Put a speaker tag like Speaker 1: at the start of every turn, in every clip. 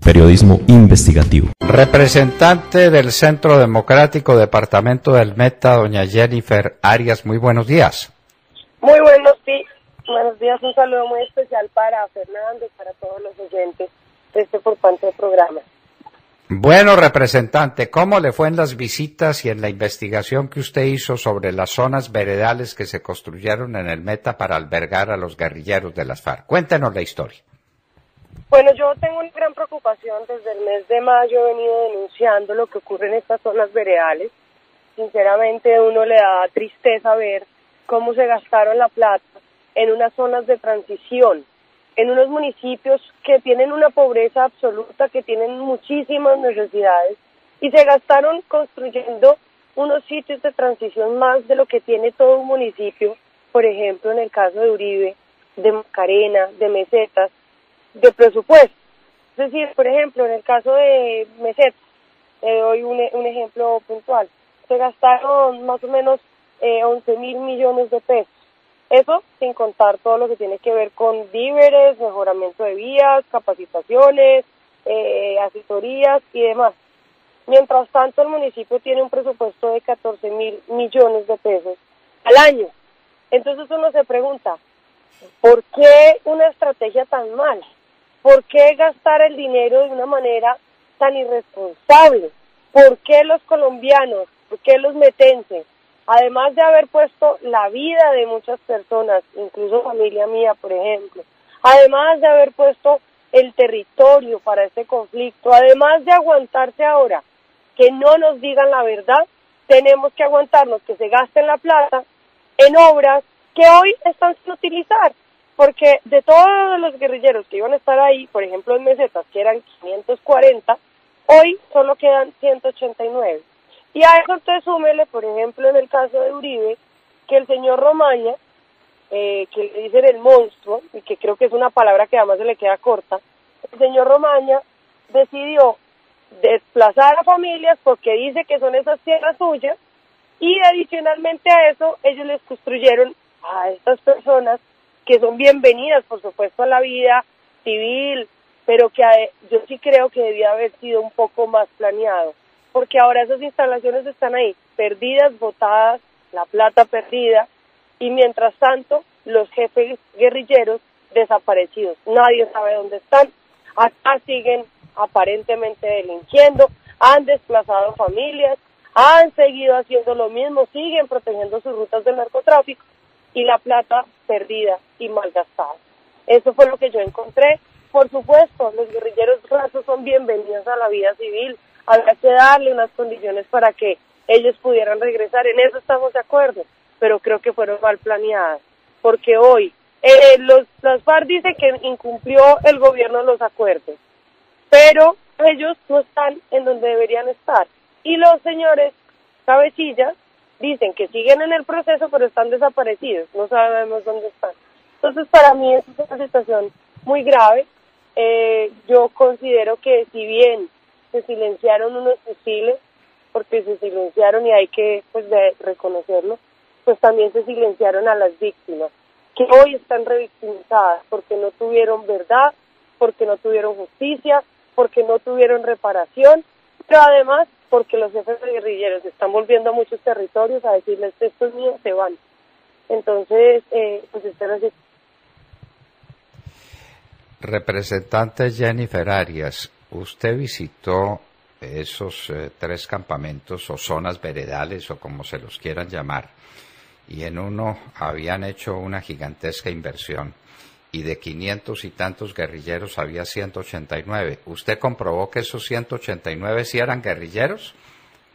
Speaker 1: periodismo investigativo.
Speaker 2: Representante del Centro Democrático Departamento del Meta, doña Jennifer Arias, muy buenos días.
Speaker 3: Muy buenos días, un saludo muy especial para Fernando y para todos los oyentes de este importante programa.
Speaker 2: Bueno, representante, ¿cómo le fue en las visitas y en la investigación que usted hizo sobre las zonas veredales que se construyeron en el Meta para albergar a los guerrilleros de las FARC? Cuéntenos la historia.
Speaker 3: Bueno, yo tengo una gran preocupación. Desde el mes de mayo he venido denunciando lo que ocurre en estas zonas veredales. Sinceramente, a uno le da tristeza ver cómo se gastaron la plata en unas zonas de transición, en unos municipios que tienen una pobreza absoluta, que tienen muchísimas necesidades, y se gastaron construyendo unos sitios de transición más de lo que tiene todo un municipio, por ejemplo, en el caso de Uribe, de Macarena, de Mesetas, de presupuesto. Es decir, por ejemplo, en el caso de Mesetas, doy un ejemplo puntual, se gastaron más o menos 11.000 millones de pesos. Eso sin contar todo lo que tiene que ver con víveres, mejoramiento de vías, capacitaciones, asesorías y demás. Mientras tanto, el municipio tiene un presupuesto de 14.000 millones de pesos al año. Entonces uno se pregunta, ¿por qué una estrategia tan mala? ¿Por qué gastar el dinero de una manera tan irresponsable? ¿Por qué los colombianos, por qué los metenses, además de haber puesto la vida de muchas personas, incluso familia mía, por ejemplo, además de haber puesto el territorio para este conflicto, además de aguantarse ahora que no nos digan la verdad, tenemos que aguantarnos que se gasten la plata en obras que hoy están sin utilizar? Porque de todos los guerrilleros que iban a estar ahí, por ejemplo en Mesetas, que eran 540, hoy solo quedan 189. Y a eso entonces súmele, por ejemplo, en el caso de Uribe, que el señor Romaña, que le dicen el monstruo, y que creo que es una palabra que además se le queda corta, el señor Romaña decidió desplazar a familias porque dice que son esas tierras suyas, y adicionalmente a eso, ellos les construyeron a estas personas que son bienvenidas, por supuesto, a la vida civil, pero que yo sí creo que debía haber sido un poco más planeado, porque ahora esas instalaciones están ahí, perdidas, botadas, la plata perdida, y mientras tanto, los jefes guerrilleros desaparecidos. Nadie sabe dónde están, acá siguen aparentemente delinquiendo, han desplazado familias, han seguido haciendo lo mismo, siguen protegiendo sus rutas del narcotráfico, y la plata perdida y malgastada. Eso fue lo que yo encontré. Por supuesto, los guerrilleros rasos son bienvenidos a la vida civil, habría que darle unas condiciones para que ellos pudieran regresar, en eso estamos de acuerdo, pero creo que fueron mal planeadas, porque hoy las FARC dicen que incumplió el gobierno los acuerdos, pero ellos no están en donde deberían estar, y los señores cabecillas dicen que siguen en el proceso, pero están desaparecidos, no sabemos dónde están. Entonces, para mí es una situación muy grave. Yo considero que si bien se silenciaron unos fusiles, porque se silenciaron y hay que reconocerlo, pues también se silenciaron a las víctimas, que hoy están revictimizadas porque no tuvieron verdad, porque no tuvieron justicia, porque no tuvieron reparación, pero además porque los jefes de guerrilleros están volviendo a muchos territorios a decirles esto es mío, se van. Entonces, pues están así.
Speaker 2: Representante Jennifer Arias, usted visitó esos 3 campamentos o zonas veredales o como se los quieran llamar, y en uno habían hecho una gigantesca inversión, y de 500 y tantos guerrilleros había 189. ¿Usted comprobó que esos 189 sí eran guerrilleros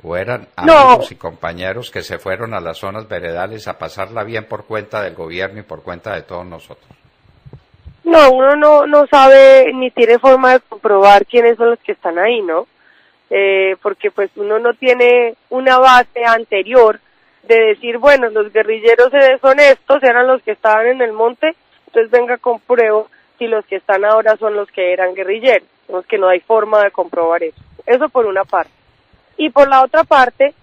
Speaker 2: o eran amigos y compañeros que se fueron a las zonas veredales a pasarla bien por cuenta del gobierno y por cuenta de todos nosotros?
Speaker 3: No, uno no sabe ni tiene forma de comprobar quiénes son los que están ahí, ¿no? Porque pues uno no tiene una base anterior de decir, bueno, los guerrilleros son estos, eran los que estaban en el monte, entonces venga, compruebo si los que están ahora son los que eran guerrilleros. Es que no hay forma de comprobar eso. Eso por una parte. Y por la otra parte,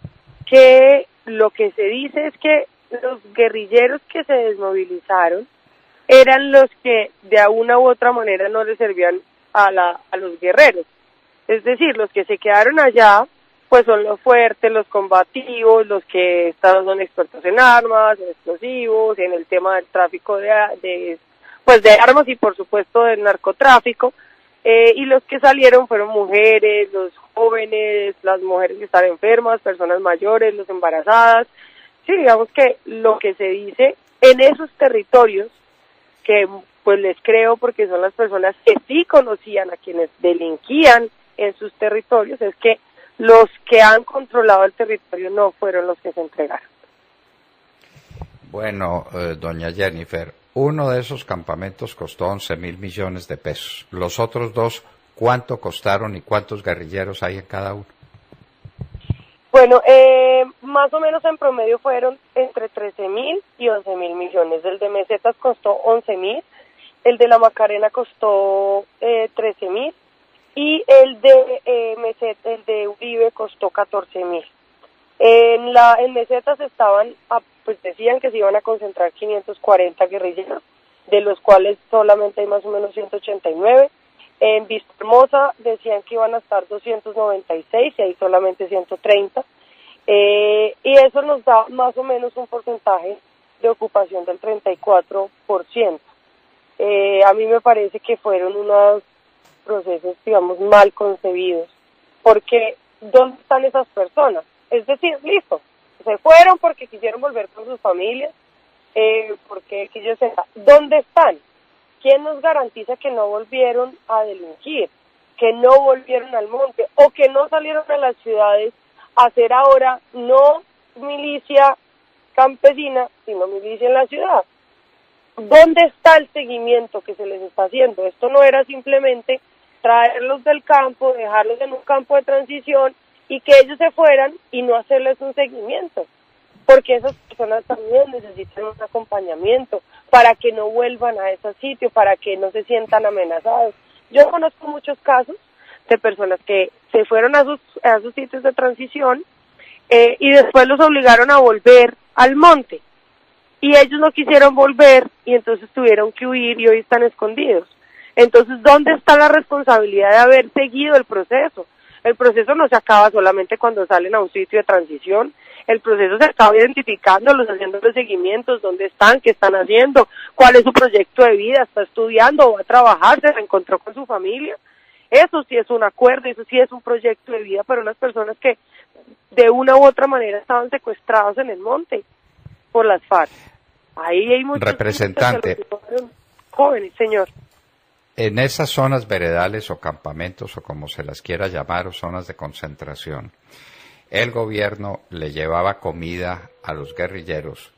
Speaker 3: que lo que se dice es que los guerrilleros que se desmovilizaron eran los que de una u otra manera no les servían a los guerreros. Es decir, los que se quedaron allá, pues son los fuertes, los combativos, los que son expertos en armas, en explosivos, en el tema del tráfico de armas y por supuesto del narcotráfico, y los que salieron fueron mujeres, los jóvenes, las mujeres que están enfermas, personas mayores, los embarazadas. Sí, digamos que lo que se dice en esos territorios, que pues les creo porque son las personas que sí conocían a quienes delinquían en sus territorios, es que los que han controlado el territorio no fueron los que se entregaron.
Speaker 2: Bueno, doña Jennifer, uno de esos campamentos costó 11.000 millones de pesos. Los otros dos, ¿cuánto costaron y cuántos guerrilleros hay en cada uno?
Speaker 3: Bueno, más o menos en promedio fueron entre 13.000 y 11.000 millones. El de Mesetas costó 11.000, el de la Macarena costó 13.000 y el de Uribe costó 14.000. En Mesetas pues decían que se iban a concentrar 540 guerrilleros, de los cuales solamente hay más o menos 189. En Vista Hermosa decían que iban a estar 296 y hay solamente 130. Y eso nos da más o menos un porcentaje de ocupación del 34%. A mí me parece que fueron unos procesos, digamos, mal concebidos, porque ¿dónde están esas personas? Es decir, listo, se fueron porque quisieron volver con sus familias, porque ellos ¿dónde están? ¿Quién nos garantiza que no volvieron a delinquir, que no volvieron al monte o que no salieron a las ciudades a hacer ahora no milicia campesina, sino milicia en la ciudad? ¿Dónde está el seguimiento que se les está haciendo? Esto no era simplemente traerlos del campo, dejarlos en un campo de transición y que ellos se fueran y no hacerles un seguimiento, porque esas personas también necesitan un acompañamiento para que no vuelvan a ese sitio, para que no se sientan amenazados. Yo conozco muchos casos de personas que se fueron a sus sitios de transición y después los obligaron a volver al monte y ellos no quisieron volver y entonces tuvieron que huir y hoy están escondidos. Entonces, ¿dónde está la responsabilidad de haber seguido el proceso? El proceso no se acaba solamente cuando salen a un sitio de transición. El proceso se acaba identificándolos, haciéndoles seguimientos, dónde están, qué están haciendo, cuál es su proyecto de vida, está estudiando, va a trabajar, se reencontró con su familia. Eso sí es un acuerdo, eso sí es un proyecto de vida para unas personas que de una u otra manera estaban secuestrados en el monte por las FARC. Ahí hay muchos
Speaker 2: representante
Speaker 3: jóvenes, señor.
Speaker 2: En esas zonas veredales o campamentos o como se las quiera llamar o zonas de concentración, el gobierno le llevaba comida a los guerrilleros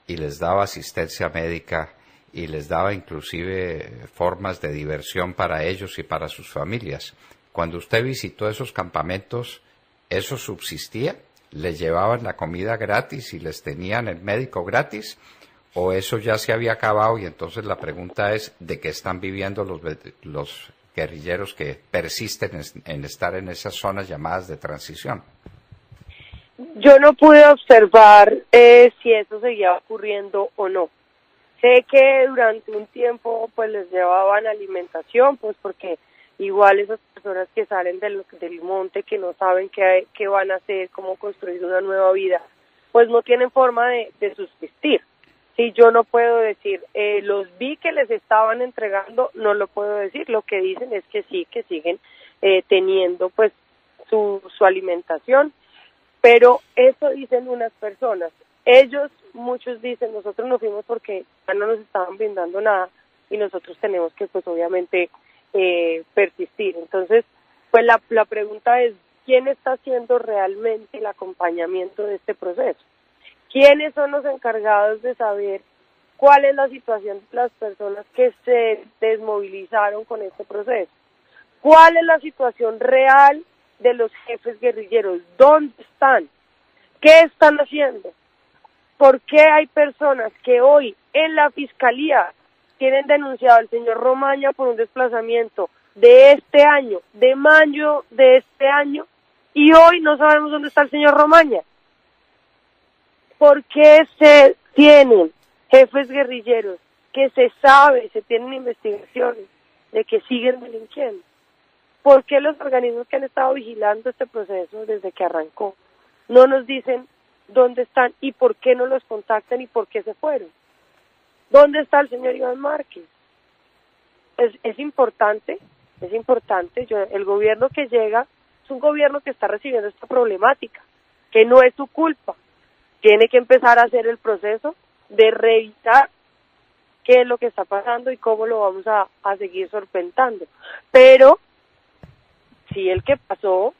Speaker 2: y les daba asistencia médica y les daba inclusive formas de diversión para ellos y para sus familias. Cuando usted visitó esos campamentos, ¿eso subsistía? ¿Les llevaban la comida gratis y les tenían el médico gratis? ¿O eso ya se había acabado? Y entonces la pregunta es, ¿de qué están viviendo los guerrilleros que persisten en estar en esas zonas llamadas de transición?
Speaker 3: Yo no pude observar si eso seguía ocurriendo o no. Sé que durante un tiempo pues les llevaban alimentación, pues porque igual esas personas que salen del monte, que no saben qué van a hacer, cómo construir una nueva vida, pues no tienen forma de subsistir. Si yo no puedo decir, los vi que les estaban entregando, no lo puedo decir. Lo que dicen es que sí, que siguen teniendo pues su alimentación, pero eso dicen unas personas. Ellos, muchos dicen, nosotros nos fuimos porque ya no nos estaban brindando nada y nosotros tenemos que pues obviamente persistir. Entonces, pues la pregunta es, ¿quién está haciendo realmente el acompañamiento de este proceso? ¿Quiénes son los encargados de saber cuál es la situación de las personas que se desmovilizaron con este proceso? ¿Cuál es la situación real de los jefes guerrilleros? ¿Dónde están? ¿Qué están haciendo? ¿Por qué hay personas que hoy en la fiscalía tienen denunciado al señor Romaña por un desplazamiento de este año, de mayo de este año, y hoy no sabemos dónde está el señor Romaña? ¿Por qué se tienen jefes guerrilleros que se tienen investigaciones de que siguen delinquiendo? ¿Por qué los organismos que han estado vigilando este proceso desde que arrancó no nos dicen dónde están y por qué no los contactan y por qué se fueron? ¿Dónde está el señor Iván Márquez? Es importante, el gobierno que llega es un gobierno que está recibiendo esta problemática, que no es su culpa. Tiene que empezar a hacer el proceso de revisar qué es lo que está pasando y cómo lo vamos a seguir solventando. Pero si el que pasó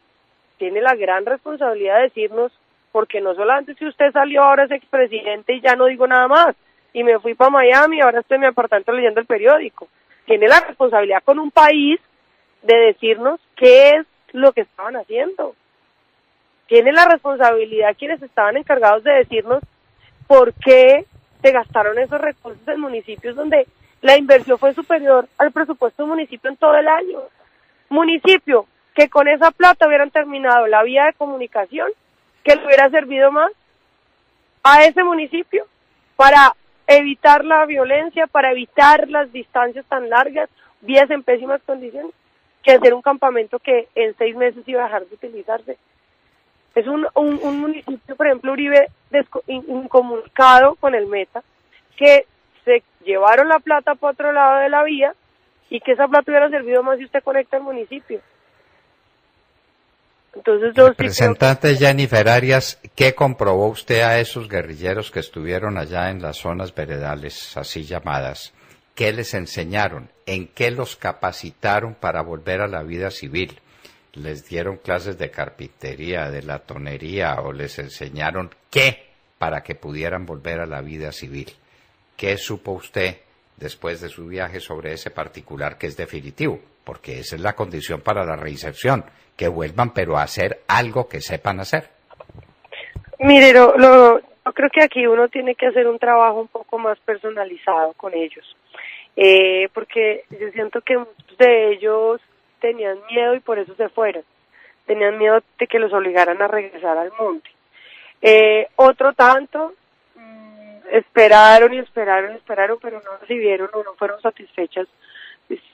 Speaker 3: tiene la gran responsabilidad de decirnos, porque no solamente si usted salió ahora es expresidente y ya no digo nada más, y me fui para Miami y ahora estoy en mi apartamento leyendo el periódico. Tiene la responsabilidad con un país de decirnos qué es lo que estaban haciendo. Tiene la responsabilidad quienes estaban encargados de decirnos por qué se gastaron esos recursos en municipios donde la inversión fue superior al presupuesto del municipio en todo el año. Municipio que con esa plata hubieran terminado la vía de comunicación, que le hubiera servido más a ese municipio para evitar la violencia, para evitar las distancias tan largas, vías en pésimas condiciones, que hacer un campamento que en 6 meses iba a dejar de utilizarse. Es un municipio, por ejemplo, Uribe, incomunicado con el Meta, que se llevaron la plata para otro lado de la vía y que esa plata hubiera servido más si usted conecta el municipio. Entonces,
Speaker 2: representante Jennifer Arias, ¿qué comprobó usted a esos guerrilleros que estuvieron allá en las zonas veredales, así llamadas? ¿Qué les enseñaron? ¿En qué los capacitaron para volver a la vida civil? ¿Les dieron clases de carpintería, de latonería o les enseñaron qué para que pudieran volver a la vida civil? ¿Qué supo usted después de su viaje sobre ese particular que es definitivo? Porque esa es la condición para la reinserción, que vuelvan pero a hacer algo que sepan hacer.
Speaker 3: Mire, yo creo que aquí uno tiene que hacer un trabajo un poco más personalizado con ellos, porque yo siento que muchos de ellos tenían miedo y por eso se fueron, tenían miedo de que los obligaran a regresar al monte. Otro tanto esperaron, pero no recibieron o no fueron satisfechas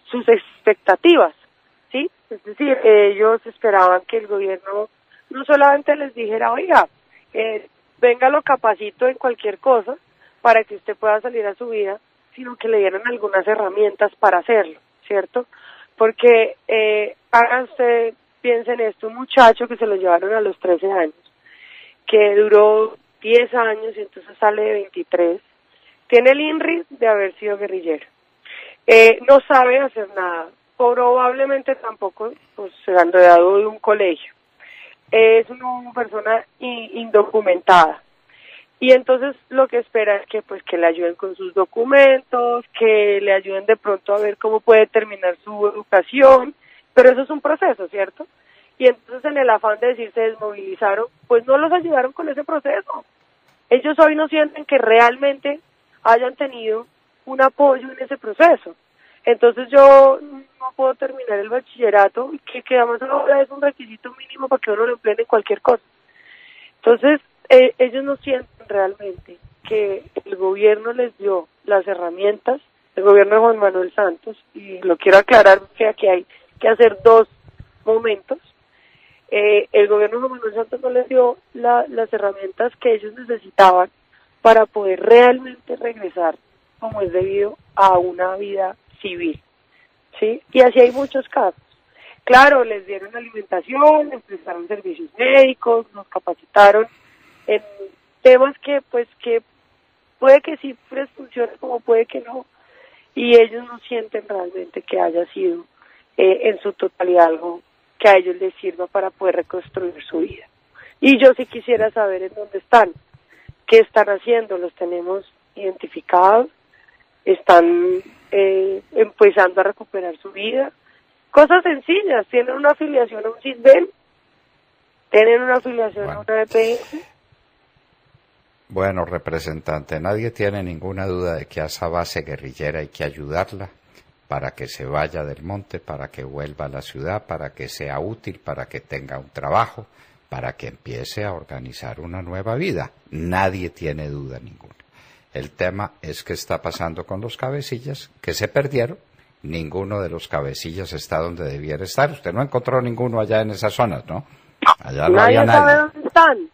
Speaker 3: sus expectativas, ¿sí? Es decir, ellos esperaban que el gobierno no solamente les dijera, oiga, venga, lo capacito en cualquier cosa para que usted pueda salir a su vida, sino que le dieran algunas herramientas para hacerlo, ¿cierto? Porque, haga usted, piensa en esto, un muchacho que se lo llevaron a los 13 años, que duró 10 años y entonces sale de 23, tiene el INRI de haber sido guerrillero. No sabe hacer nada, probablemente tampoco pues, se han graduado de un colegio, es una persona indocumentada y entonces lo que espera es que pues que le ayuden con sus documentos, que le ayuden de pronto a ver cómo puede terminar su educación, pero eso es un proceso, ¿cierto? Y entonces en el afán de decir se desmovilizaron, pues no los ayudaron con ese proceso. Ellos hoy no sienten que realmente hayan tenido un apoyo en ese proceso. Entonces yo no puedo terminar el bachillerato, que además ahora es un requisito mínimo para que uno lo emplee en cualquier cosa. Entonces ellos no sienten realmente que el gobierno les dio las herramientas, el gobierno de Juan Manuel Santos, y lo quiero aclarar que aquí hay que hacer 2 momentos. El gobierno de Juan Manuel Santos no les dio las herramientas que ellos necesitaban para poder realmente regresar como es debido a una vida civil, ¿sí? Y así hay muchos casos. Claro, les dieron alimentación, les prestaron servicios médicos, nos capacitaron en temas que puede que sí les funcione como puede que no, y ellos no sienten realmente que haya sido en su totalidad algo que a ellos les sirva para poder reconstruir su vida. Y yo sí quisiera saber en dónde están, qué están haciendo, los tenemos identificados, están empezando a recuperar su vida. Cosas sencillas, tienen una afiliación a un CISBEN, tienen una afiliación a una EPS.
Speaker 2: Bueno, representante, nadie tiene ninguna duda de que a esa base guerrillera hay que ayudarla para que se vaya del monte, para que vuelva a la ciudad, para que sea útil, para que tenga un trabajo, para que empiece a organizar una nueva vida. Nadie tiene duda ninguna. El tema es qué está pasando con los cabecillas que se perdieron ninguno de los cabecillas está donde debiera estar. Usted no encontró ninguno allá en esas zonas, ¿no? Allá no había nadie.
Speaker 3: Nadie sabe dónde están.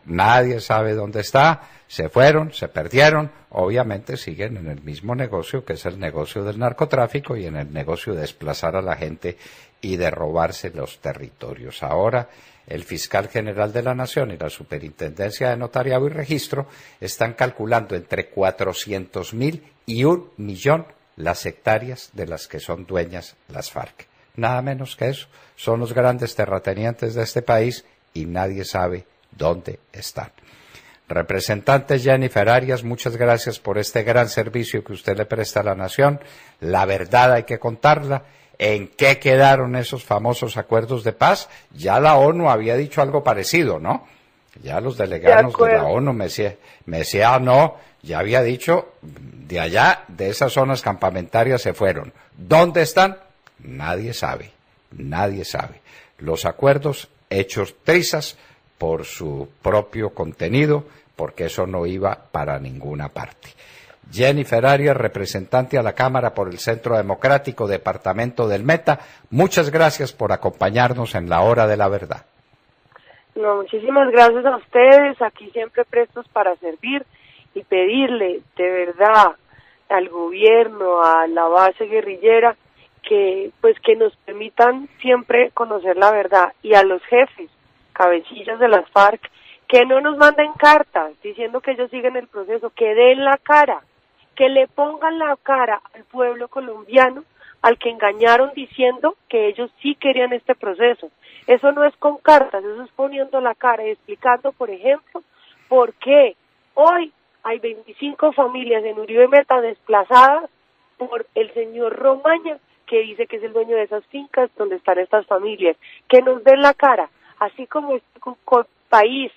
Speaker 2: Nadie sabe dónde está. Se fueron, se perdieron. Obviamente siguen en el mismo negocio, que es el negocio del narcotráfico y en el negocio de desplazar a la gente y de robarse los territorios. Ahora, el fiscal general de la Nación y la Superintendencia de Notariado y Registro están calculando entre 400.000 y 1.000.000 las hectáreas de las que son dueñas las FARC. Nada menos que eso. Son los grandes terratenientes de este país y nadie sabe dónde están. Representante Jennifer Arias, muchas gracias por este gran servicio que usted le presta a la nación. La verdad hay que contarla. ¿En qué quedaron esos famosos acuerdos de paz? Ya la ONU había dicho algo parecido, ¿no? Ya los delegados de la ONU, Messier no, ya había dicho, de allá, de esas zonas campamentarias se fueron. ¿Dónde están? Nadie sabe, nadie sabe. Los acuerdos hechos trizas por su propio contenido, porque eso no iba para ninguna parte. Jennifer Arias, representante a la Cámara por el Centro Democrático, Departamento del Meta, muchas gracias por acompañarnos en la Hora de la Verdad.
Speaker 3: No, muchísimas gracias a ustedes, aquí siempre prestos para servir y pedirle de verdad al gobierno, a la base guerrillera, que nos permitan siempre conocer la verdad, y a los jefes, cabecillas de las FARC, que no nos manden cartas diciendo que ellos siguen el proceso, que den la cara, que le pongan la cara al pueblo colombiano, al que engañaron diciendo que ellos sí querían este proceso. Eso no es con cartas, eso es poniendo la cara y explicando, por ejemplo, por qué hoy hay 25 familias en Uribe Meta desplazadas por el señor Romaña, que dice que es el dueño de esas fincas donde están estas familias. Que nos den la cara, así como este país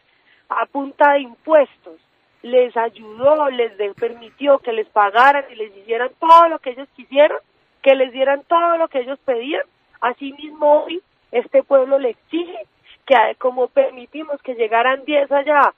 Speaker 3: a punta de impuestos les ayudó, permitió que les pagaran y les hicieran todo lo que ellos quisieron, que les dieran todo lo que ellos pedían. Asimismo hoy este pueblo le exige que, como permitimos que llegaran 10 allá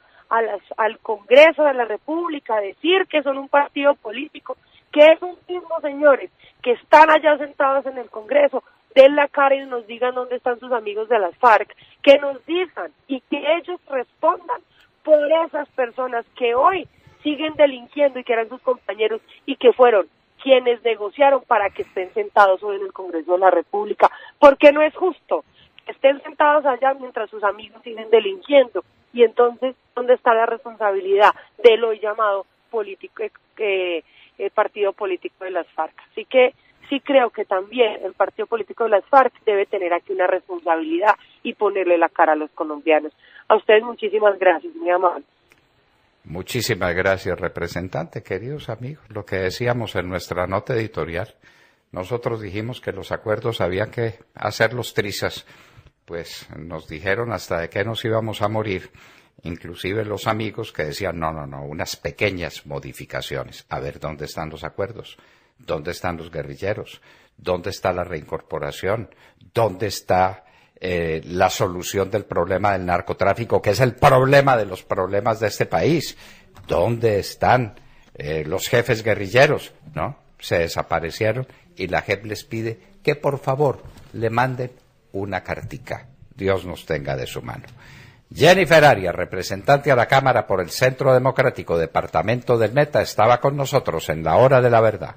Speaker 3: al Congreso de la República a decir que son un partido político, que esos mismos señores que están allá sentados en el Congreso den la cara y nos digan dónde están sus amigos de las FARC, que nos digan y que ellos respondan por esas personas que hoy siguen delinquiendo y que eran sus compañeros y que fueron quienes negociaron para que estén sentados hoy en el Congreso de la República, porque no es justo que estén sentados allá mientras sus amigos siguen delinquiendo. Y entonces, ¿dónde está la responsabilidad del hoy llamado partido político de las FARC? Así que sí creo que también el partido político de las FARC debe tener aquí una responsabilidad y ponerle la cara a los colombianos. A ustedes muchísimas gracias, muy amable.
Speaker 2: Muchísimas gracias, representante. Queridos amigos, lo que decíamos en nuestra nota editorial, nosotros dijimos que los acuerdos había que hacerlos trizas, pues nos dijeron hasta de qué nos íbamos a morir, inclusive los amigos que decían no, unas pequeñas modificaciones. A ver, ¿dónde están los acuerdos? ¿Dónde están los guerrilleros? ¿Dónde está la reincorporación? ¿Dónde está la solución del problema del narcotráfico, que es el problema de los problemas de este país? ¿Dónde están los jefes guerrilleros? ¿No? Se desaparecieron y la JEP les pide que por favor le manden una cartica. Dios nos tenga de su mano. Jennifer Arias, representante a la Cámara por el Centro Democrático, Departamento del Meta, estaba con nosotros en la Hora de la Verdad.